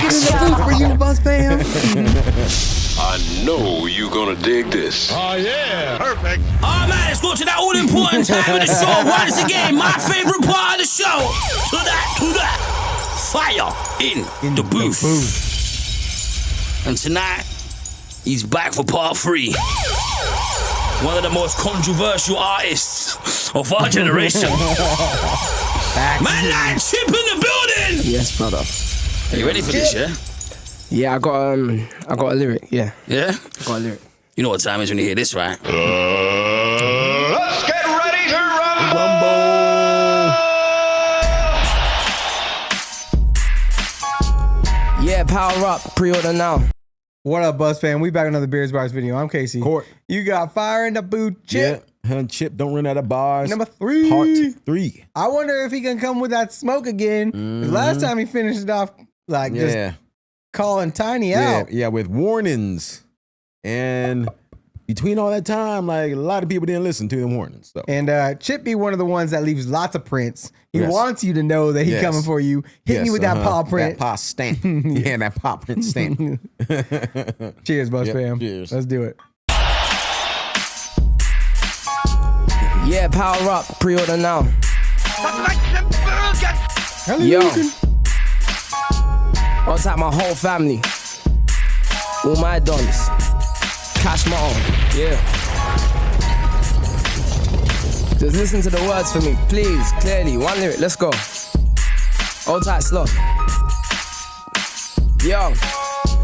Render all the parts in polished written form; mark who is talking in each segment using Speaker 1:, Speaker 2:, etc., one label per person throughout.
Speaker 1: Keep it in the booth for you, Buzz fam.
Speaker 2: I know you're gonna dig this.
Speaker 3: Oh, yeah. Perfect.
Speaker 4: All right, let's go to that all-important time of the show. Once again, my favorite part of the show. To that. Fire in the booth. And tonight, he's back for part 3. One of the most controversial artists of our generation. Man like Chip in the building.
Speaker 1: Yes, brother.
Speaker 4: Are you ready for this, yeah?
Speaker 1: Yeah, I got a lyric. Yeah.
Speaker 4: Yeah?
Speaker 1: I got a lyric.
Speaker 4: You know what time it is when you hear this, right?
Speaker 3: Let's get ready to rumble.
Speaker 1: Yeah, power up. Pre-order now.
Speaker 5: What up, Buzz fan? We back with another Beers Bars video. I'm Casey.
Speaker 6: Court.
Speaker 5: You got fire in the boot, Chip.
Speaker 6: Yeah, Chip, don't run out of bars.
Speaker 5: Number 3.
Speaker 6: Part 3.
Speaker 5: I wonder if he can come with that smoke again. 'Cause last time he finished it off like just calling Tiny out.
Speaker 6: Yeah, with warnings. And between all that time, like a lot of people didn't listen to the warnings. So.
Speaker 5: And Chip be one of the ones that leaves lots of prints. He wants you to know that he's coming for you. Hit me with that paw print.
Speaker 6: That paw stamp. Yeah, that paw print stamp.
Speaker 5: Cheers, Buzz fam.
Speaker 6: Cheers.
Speaker 5: Let's do it.
Speaker 1: Yeah, power up. Pre-order now.
Speaker 5: Yo.
Speaker 1: I'll tap my whole family. All my dons. Cash my own. Yeah. Just listen to the words for me, please. Clearly. One lyric. Let's go. All tight slow. Yo.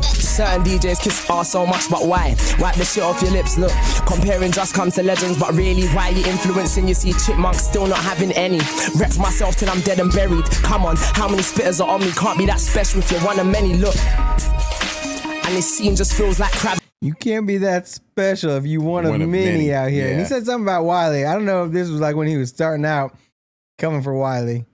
Speaker 1: Certain DJs kiss ass so much, but why? Wipe the shit off your lips, look. Comparing just comes to legends, but really, why you influencing? You see chipmunks still not having any. Wreck myself till I'm dead and buried. Come on, how many spitters are on me? Can't be that special if you're one of many, look. And this scene just feels like crap.
Speaker 5: You can't be that special if you one of many out here.
Speaker 6: Yeah.
Speaker 5: And he said something about Wiley. I don't know if this was like when he was starting out coming for Wiley.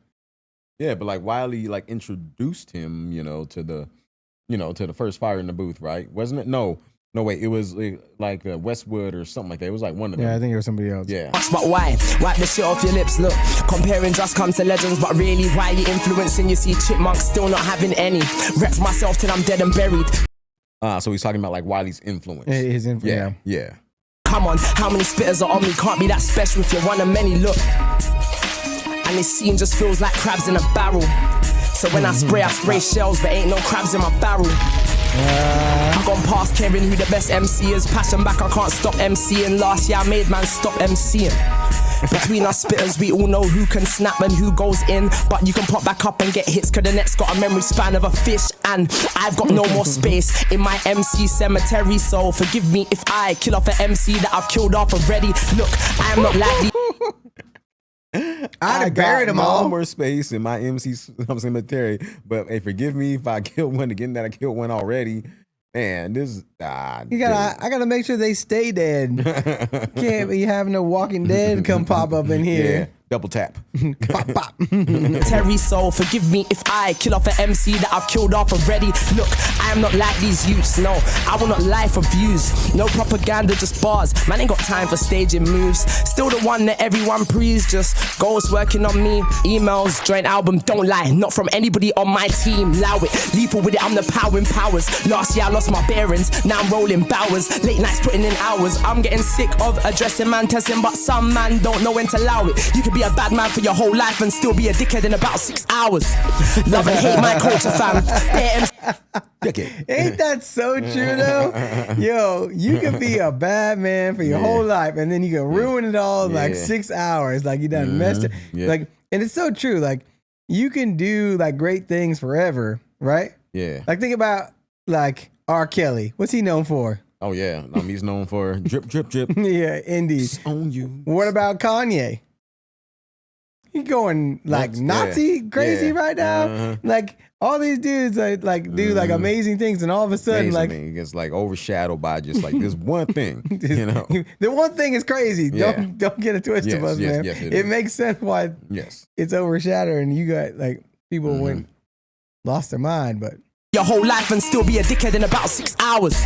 Speaker 6: Yeah, but like Wiley like introduced him, to the first fire in the booth, right? Wasn't it? No, wait. It was like Westwood or something like that. It was like one of them.
Speaker 5: Yeah, I think it was somebody else.
Speaker 6: Yeah.
Speaker 1: But why? Wipe the shit off your lips, look. Comparing just comes to legends, but really, why you influencing? You see chipmunks still not having any. Wreck myself till I'm dead and buried.
Speaker 6: So he's talking about like Wiley's influence.
Speaker 5: His influence.
Speaker 6: Yeah.
Speaker 1: Come on, how many spitters are on me? Can't be that special if you're one of many, look. And this scene just feels like crabs in a barrel. So when I spray shells, but ain't no crabs in my barrel. I've gone past caring who the best MC is. Passion back, I can't stop MCing. Last year I made man stop MCing. Between us spitters, we all know who can snap and who goes in. But you can pop back up and get hits, cause the net's got a memory span of a fish. And I've got no more space in my MC cemetery. So forgive me if I kill off an MC that I've killed off already. Look, I am not likely.
Speaker 5: I'd have buried them all.
Speaker 6: No more space in my MC cemetery. But hey, forgive me if I killed one again that I killed one already. Man, this I
Speaker 5: gotta make sure they stay dead. Can't be having a Walking Dead come pop up in here.
Speaker 6: Yeah, double tap.
Speaker 5: Pop, pop.
Speaker 1: Terry Soul, forgive me if I kill off an MC that I've killed off already. Look, I am not like these youths, no. I will not lie for views. No propaganda, just bars. Man ain't got time for staging moves. Still the one that everyone prays. Just goals working on me. Emails, joint album, don't lie. Not from anybody on my team. Allow it, lethal with it, I'm the power in powers. Last year I lost my bearings, now I'm rolling bowers. Late nights putting in hours. I'm getting sick of addressing man testing, but some man don't know when to allow it. You could be a bad man for your whole life and still be a dickhead in about 6 hours. Love and hate my culture, fam.
Speaker 5: Ain't that so true though? Yo, you can be a bad man for your whole life and then you can ruin it all in like 6 hours. Like you done messed it. Like, and it's so true. Like you can do like great things forever, right?
Speaker 6: Yeah.
Speaker 5: Like think about like R. Kelly. What's he known for?
Speaker 6: Oh yeah, he's known for drip, drip, drip.
Speaker 5: Yeah, indeed.
Speaker 6: It's on you.
Speaker 5: What about Kanye? He going like Nazi crazy right now. Like all these dudes like do like amazing things, and all of a sudden like
Speaker 6: it gets like overshadowed by just like this one thing. You know,
Speaker 5: the one thing is crazy.
Speaker 6: Yeah.
Speaker 5: Don't get it twisted, man.
Speaker 6: Yes,
Speaker 5: it makes sense why it's overshadowed, and you got like people went lost their mind, but.
Speaker 1: your whole life and still be a dickhead in about 6 hours.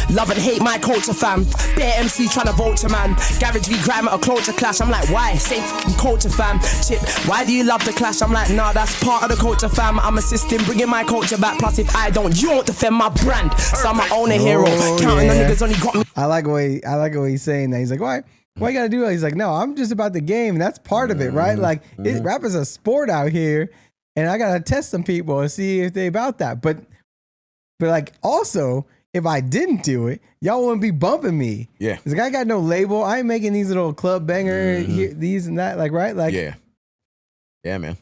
Speaker 1: Love and hate my culture, fam. Bare MC trying to vulture, man. Garage v grime at a culture clash. I'm like, why? Same fucking culture, fam. Chip, why do you love the clash? I'm like, nah, that's part of the culture, fam. I'm assisting, bringing my culture back. Plus, if I don't, you won't defend my brand. So I'm my own hero. Counting on niggas only got me.
Speaker 5: I like the way he's saying that. He's like, why you gotta do it? He's like, no, I'm just about the game. That's part of it, right? Like, rap is a sport out here, and I gotta test some people and see if they about that. But like, also, if I didn't do it, y'all wouldn't be bumping me.
Speaker 6: Yeah.
Speaker 5: It's like, I got no label. I ain't making these little club banger here, these and that, like, right? Like,
Speaker 6: yeah, man.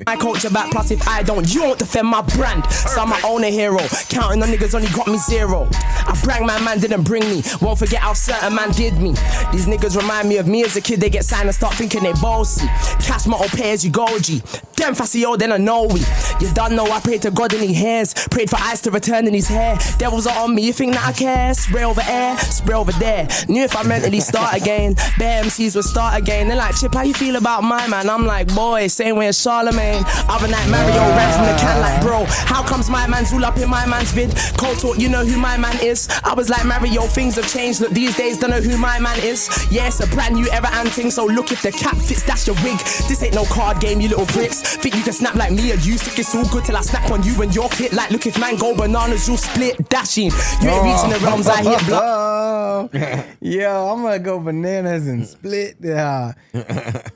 Speaker 1: My culture back, plus if I don't, you won't defend my brand. So I'm my own hero. Counting on niggas only got me 0. I brang my man didn't bring me. Won't forget how certain man did me. These niggas remind me of me as a kid. They get signed and start thinking they bossy. Cash motto pay as you go, G. Them fussy, yo, then I know we. You don't know I prayed to God in his hands. Prayed for eyes to return in his hair. Devils are on me, you think that I care? Spray over air, spray over there. Knew if I mentally start again, bare MCs would start again. They're like, Chip, how you feel about my man? I'm like, boy, same way as Charlemagne. Other night Mario ran from the can like, bro, how comes my man's all up in my man's vid? Cold talk, you know who my man is. I was like, Mario, things have changed. Look, these days, don't know who my man is. Yeah, it's a brand new era and thing. So look, if the cap fits, that's your wig. This ain't no card game, you little pricks. Think you can snap like me or you? Think it's all good till I snap on you and your kit. Like, look, if man go bananas, you'll split. Dashing, you ain't reaching the realms I hit block.
Speaker 5: Yo, I'm gonna go bananas and split.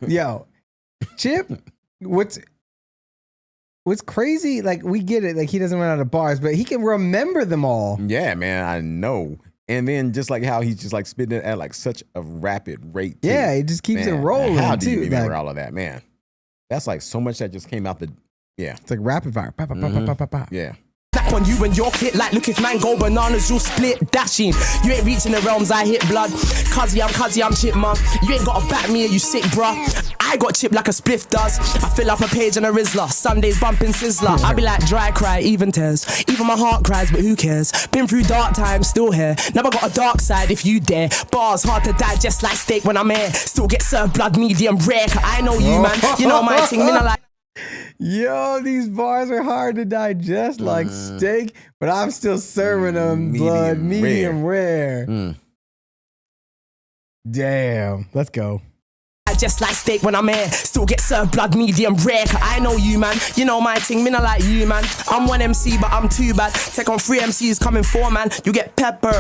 Speaker 5: Yo, Chip, what's crazy? Like, we get it. Like, he doesn't run out of bars, but he can remember them all.
Speaker 6: Yeah, man, I know. And then just like how he's just like spitting it at like such a rapid rate. Too.
Speaker 5: Yeah, he just keeps it rolling.
Speaker 6: How do you
Speaker 5: too.
Speaker 6: remember
Speaker 5: like,
Speaker 6: all of that, man? That's like so much that just came out the. Yeah,
Speaker 5: it's like rapid fire.
Speaker 6: Yeah.
Speaker 1: Snap on you and your kit. Like, look, if man go bananas, you'll split. Dashing, you ain't reaching the realms I hit blood. Cuzzy, I'm chipmunk. You ain't gotta back me or you sick, bruh. I got chipped like a spliff does. I fill up a page on a Rizzler. Sundays bumping Sizzler. I be like dry cry, even tears. Even my heart cries, but who cares? Been through dark times, still here. Never got a dark side if you dare. Bars hard to digest like steak when I'm here. Still get served blood medium rare. Cause I know you, man. You know my thing, me not like.
Speaker 5: Yo, these bars are hard to digest like steak, but I'm still serving them medium rare. Damn, let's go.
Speaker 1: Just like steak when I'm here, still get served blood medium rare. Cause I know you, man. You know my thing, me not like you, man. I'm one MC, but I'm too bad. Take on 3 MCs, coming 4, man. You get peppered.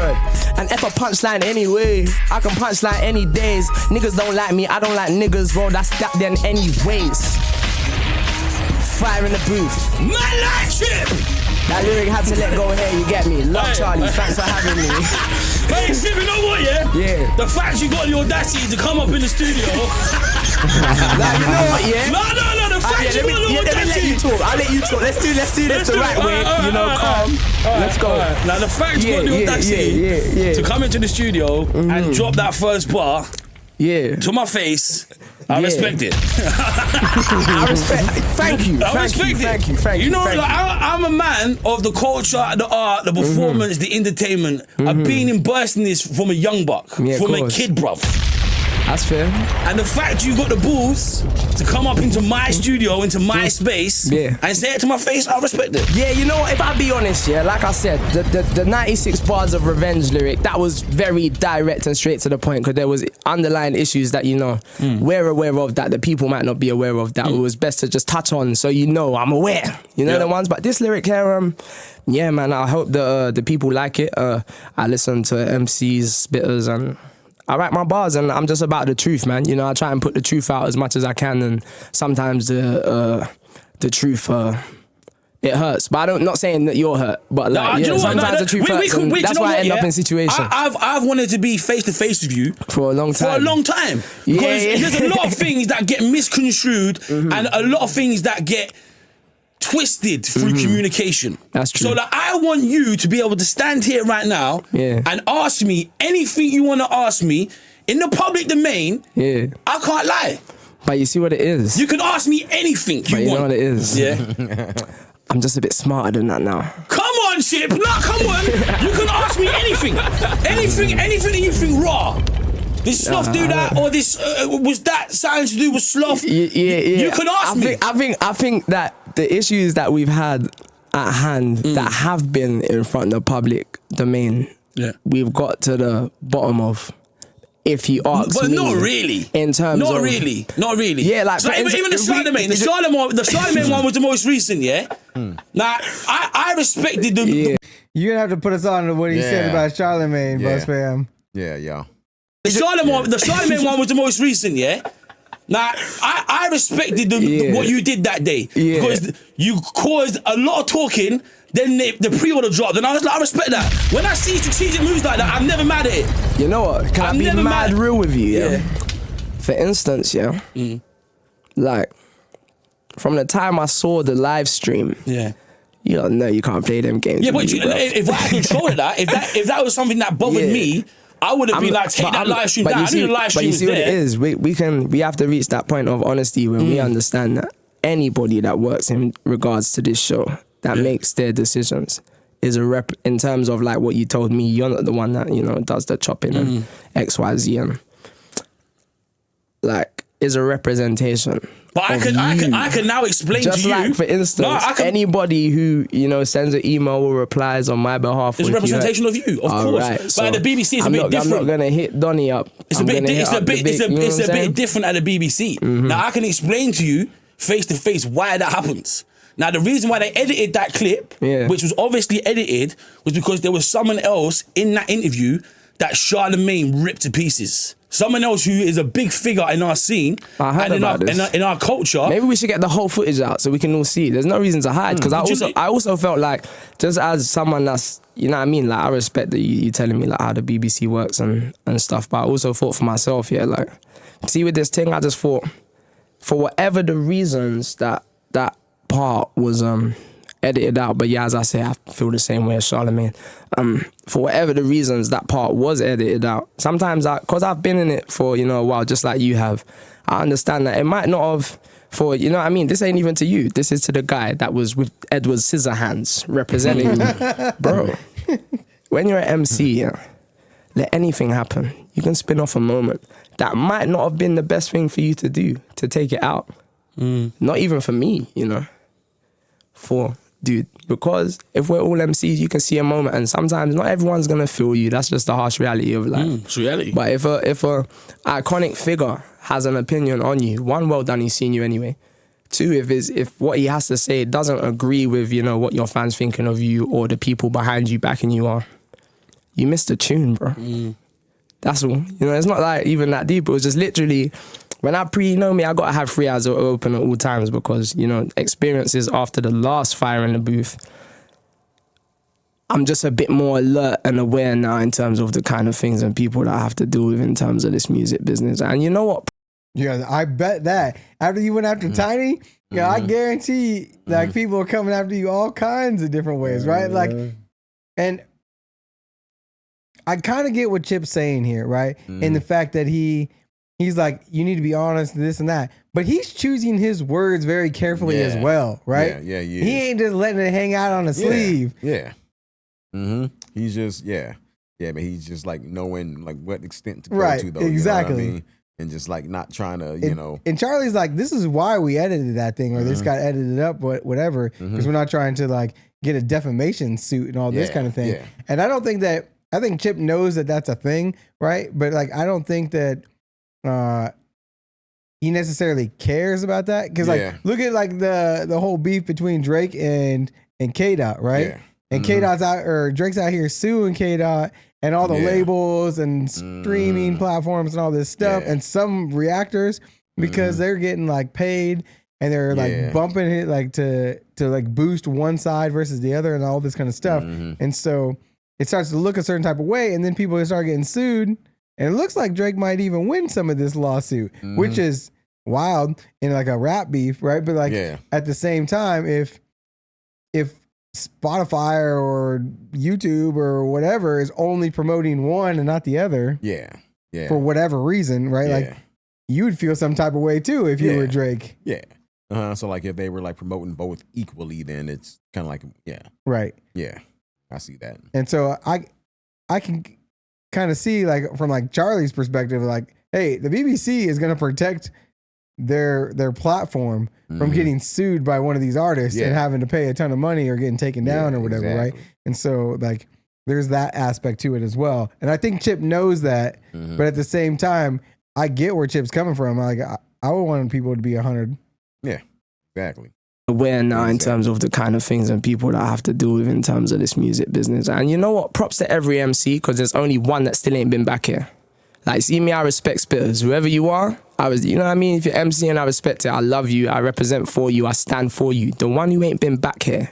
Speaker 1: And F a punchline anyway. I can punchline any days. Niggas don't like me, I don't like niggas, bro. That's that then anyways. Fire in the booth.
Speaker 4: Man like Chip!
Speaker 1: That lyric had to let go here, you get me. Love Charlie, thanks for having me.
Speaker 4: Hey, Chip, you know what, yeah?
Speaker 1: Yeah.
Speaker 4: The fact you got the audacity to come up in the studio.
Speaker 1: Like, you know what, yeah?
Speaker 4: No, the fact you got the
Speaker 1: let me let
Speaker 4: audacity.
Speaker 1: you talk. I'll let you talk. Let's do this the right way. You know, calm. Let's go.
Speaker 4: Now, the fact you got the audacity to come into the studio and drop that first bar to my face, I respect it.
Speaker 1: I respect. Thank you. Thank you.
Speaker 4: You know, like, I'm a man of the culture, the art, the performance, the entertainment. I've been embracing this from a young buck, from a kid, bruv.
Speaker 1: That's fair.
Speaker 4: And the fact you got the balls to come up into my studio, into my space, and say it to my face, I respect it.
Speaker 1: Yeah, you know what, if I be honest, like I said, the 96 bars of Revenge lyric, that was very direct and straight to the point, because there was underlying issues that, you know, we're aware of that the people might not be aware of, that it was best to just touch on, so you know I'm aware. You know the ones, but this lyric here, yeah, man, I hope the people like it. I listen to MCs, spitters, and I write my bars, and I'm just about the truth, man. You know, I try and put the truth out as much as I can, and sometimes the truth it hurts. But I'm not saying that you're hurt, but like, sometimes the truth hurts, and that's why I end up in situations.
Speaker 4: I've wanted to be face to face with you
Speaker 1: for a long time.
Speaker 4: Because there's a lot of things that get misconstrued, and a lot of things that get twisted through communication. That's true. So that I want you to be able to stand here right now and ask me anything you want to ask me in the public domain. I can't lie.
Speaker 1: But you see what it is?
Speaker 4: You can ask me anything you want.
Speaker 1: You know what it is?
Speaker 4: Yeah.
Speaker 1: I'm just a bit smarter than that now.
Speaker 4: Come on, Chip. No, come on. You can ask me anything. Anything that you think raw. Did Sloth do that, or this was that something to do with Sloth?
Speaker 1: Yeah.
Speaker 4: You can ask me.
Speaker 1: I think that the issues that we've had at hand that have been in front of the public domain.
Speaker 4: Yeah.
Speaker 1: We've got to the bottom of. If he asks
Speaker 4: but
Speaker 1: me,
Speaker 4: not really.
Speaker 1: In terms
Speaker 4: not
Speaker 1: of,
Speaker 4: really, not really.
Speaker 1: Yeah, like
Speaker 4: so even the Charlemagne one was the most recent. Yeah. Now I respected the.
Speaker 5: You're gonna have to put us on to what he said about Charlemagne, Buzz fam.
Speaker 6: Yeah.
Speaker 4: The Charlemagne one was the most recent. Yeah. Now I respected what you did that day because you caused a lot of talking. Then the pre-order dropped, and I was like, I respect that. When I see strategic moves like that, I'm never mad at it.
Speaker 1: You know what? Can I be mad real with you? Yeah. For instance, like from the time I saw the live stream, you don't know you can't play them games.
Speaker 4: Yeah, but
Speaker 1: me,
Speaker 4: if I had control of that, if that was something that bothered me, I would have been like, take that live stream down. I knew the live stream was there. But you see what it is? We have to reach that point of honesty when we understand that anybody that works in regards to this show that makes their decisions is a rep in terms of like what you told me. You're not the one that, you know, does the chopping and XYZ and like is a representation. But I can now explain
Speaker 1: just
Speaker 4: to you.
Speaker 1: Just like, for instance, anybody who, you know, sends an email or replies on my behalf
Speaker 4: is a representation of you, of course. Right, but at the BBC, it's a bit different.
Speaker 1: I'm not going to hit Donnie up.
Speaker 4: It's a bit different at the BBC. Now, I can explain to you face to face why that happens. Now, the reason why they edited that clip, which was obviously edited, was because there was someone else in that interview that Charlemagne ripped to pieces. Someone else who is a big figure in our scene and in our culture.
Speaker 1: Maybe we should get the whole footage out so we can all see. There's no reason to hide because I also felt like, just as someone that's, you know what I mean, like I respect that you telling me like how the BBC works and stuff, but I also thought for myself, like, see with this thing, I just thought, for whatever the reasons that part was edited out, but as I say, I feel the same way as Charlemagne. For whatever the reasons that part was edited out, sometimes because I've been in it for, you know, a while, just like you have, I understand that it might not have, for, you know what I mean, this ain't even to you, this is to the guy that was with Edward Scissorhands representing you. Bro, when you're an MC, let anything happen. You can spin off a moment that might not have been the best thing for you to do, to take it out. Not even for me, you know. Because if we're all MCs, you can see a moment, and sometimes not everyone's gonna feel you. That's just the harsh reality of life.
Speaker 4: It's reality.
Speaker 1: But if a iconic figure has an opinion on you, one, well done, he's seen you anyway. Two, if what he has to say doesn't agree with, you know, what your fans thinking of you or the people behind you backing you are, you missed the tune, bro. That's all. You know, it's not like even that deep. It was just literally, when I know me, I gotta have 3 eyes open at all times because, you know, experiences after the last fire in the booth, I'm just a bit more alert and aware now in terms of the kind of things and people that I have to deal with in terms of this music business. And you know what?
Speaker 5: Yeah, I bet that after you went after Tiny, I guarantee like people are coming after you all kinds of different ways, right? Like, and I kind of get what Chip's saying here, right? In the fact that he's like, you need to be honest, this and that. But he's choosing his words very carefully as well, right?
Speaker 6: Yeah.
Speaker 5: He ain't just letting it hang out on his sleeve.
Speaker 6: Yeah. He's just, but he's just like knowing like what extent to go to, though.
Speaker 5: Exactly.
Speaker 6: You know what I mean? And just like not trying to, you know. And
Speaker 5: Charlie's like, this is why we edited that thing, or this got edited up, whatever, because we're not trying to like get a defamation suit and all this kind of thing. Yeah. And I think Chip knows that that's a thing, right? But like, I don't think that he necessarily cares about that, because like, look at like the whole beef between Drake and K-Dot, right? Yeah. And K-Dot's out, or Drake's out here suing K-Dot and all the labels and streaming platforms and all this stuff, and some reactors, because they're getting like paid and they're like bumping it like to like boost one side versus the other and all this kind of stuff. And so it starts to look a certain type of way, and then people start getting sued. And it looks like Drake might even win some of this lawsuit, which is wild in like a rap beef, right? But like at the same time, if Spotify or YouTube or whatever is only promoting one and not the other, for whatever reason, right? Like you would feel some type of way too if you were Drake.
Speaker 6: So like if they were like promoting both equally, then it's kind of like
Speaker 5: right.
Speaker 6: I see that.
Speaker 5: And so I can kind of see like from like Charlie's perspective, like, hey, the BBC is going to protect their platform from getting sued by one of these artists and having to pay a ton of money or getting taken down or whatever, right? And so like there's that aspect to it as well. And I think Chip knows that, but at the same time, I get where Chip's coming from. Like I would want people to be 100.
Speaker 6: Yeah, exactly.
Speaker 1: Aware now in terms of the kind of things and people that I have to deal with in terms of this music business. And you know what? Props to every MC, because there's only one that still ain't been back here. Like, see me, I respect spitters. Whoever you are, you know what I mean? If you're MC and I respect it, I love you, I represent for you, I stand for you. The one who ain't been back here,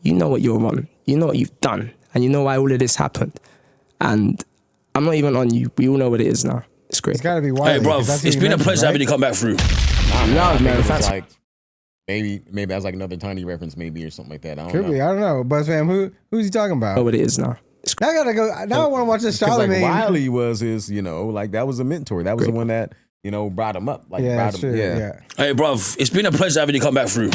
Speaker 1: you know what you're on. You know what you've done. And you know why all of this happened. And I'm not even on you. We all know what it is now. It's great.
Speaker 5: It's got to be Wiley.
Speaker 4: Hey, bro, it's been a pleasure having you come back through.
Speaker 1: Love, man. That's
Speaker 6: like maybe that's like another tiny reference, maybe, or something like that. I don't
Speaker 5: Could
Speaker 6: know.
Speaker 5: be. I don't know. Buzz fam, who's he talking about?
Speaker 1: know what it is now.
Speaker 5: Now I gotta go. Now I want to watch this
Speaker 6: Because
Speaker 5: Charlamagne.
Speaker 6: like Wiley was his, like that was a mentor. That was the one that brought him up. Like
Speaker 5: Yeah,
Speaker 6: brought
Speaker 5: sure.
Speaker 6: him,
Speaker 5: Yeah.
Speaker 4: Hey, bro, it's been a pleasure having you come back through.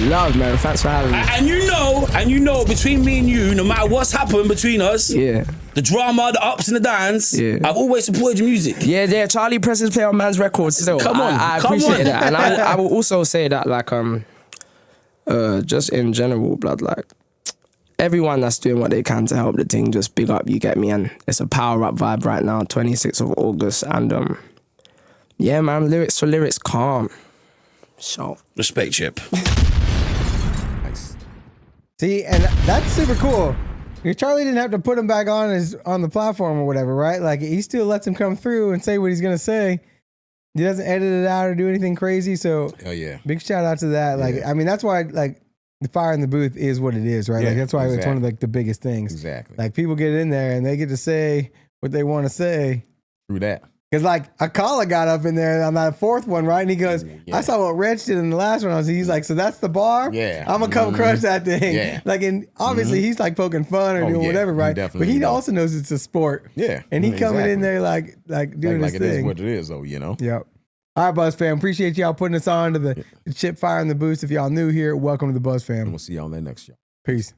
Speaker 1: Love, man. Thanks for having me.
Speaker 4: And you know, between me and you, no matter what's happened between us,
Speaker 1: Yeah.
Speaker 4: the drama, the ups and the downs, I've always supported your music.
Speaker 1: Yeah. Charlie presses play on man's records. So
Speaker 4: Come on,
Speaker 1: I
Speaker 4: come
Speaker 1: appreciate
Speaker 4: on.
Speaker 1: that. And I will also say that, like, just in general, blood, like, everyone that's doing what they can to help the thing, just big up, you get me? And it's a power up vibe right now, 26th of August. And yeah, man, lyrics for lyrics, calm. So
Speaker 4: Respect, Chip.
Speaker 6: Nice.
Speaker 5: See, and that's super cool. Charlie didn't have to put him back on the platform or whatever, right? Like he still lets him come through and say what he's gonna say. He doesn't edit it out or do anything crazy. So big shout out to that. Like, I mean, that's why like the fire in the booth is what it is, right? Like that's why it's one of like the biggest things.
Speaker 6: Exactly.
Speaker 5: Like people get in there and they get to say what they want to say.
Speaker 6: Through that.
Speaker 5: Cause like Akala got up in there on that fourth one, right? And he goes, I saw what Reg did in the last one. He's like, so that's the bar?
Speaker 6: Yeah.
Speaker 5: I'm gonna come crush that thing.
Speaker 6: Yeah.
Speaker 5: Like, and obviously he's like poking fun or doing whatever, right? But he also knows it's a sport.
Speaker 6: Yeah.
Speaker 5: And he coming in there like doing his
Speaker 6: like
Speaker 5: thing.
Speaker 6: it is what it is, though,
Speaker 5: Yep. All right, Buzz fam. Appreciate y'all putting us on to the Chip Fire in the Boost. If y'all new here, welcome to the Buzz fam.
Speaker 6: And we'll see y'all on that next show.
Speaker 5: Peace.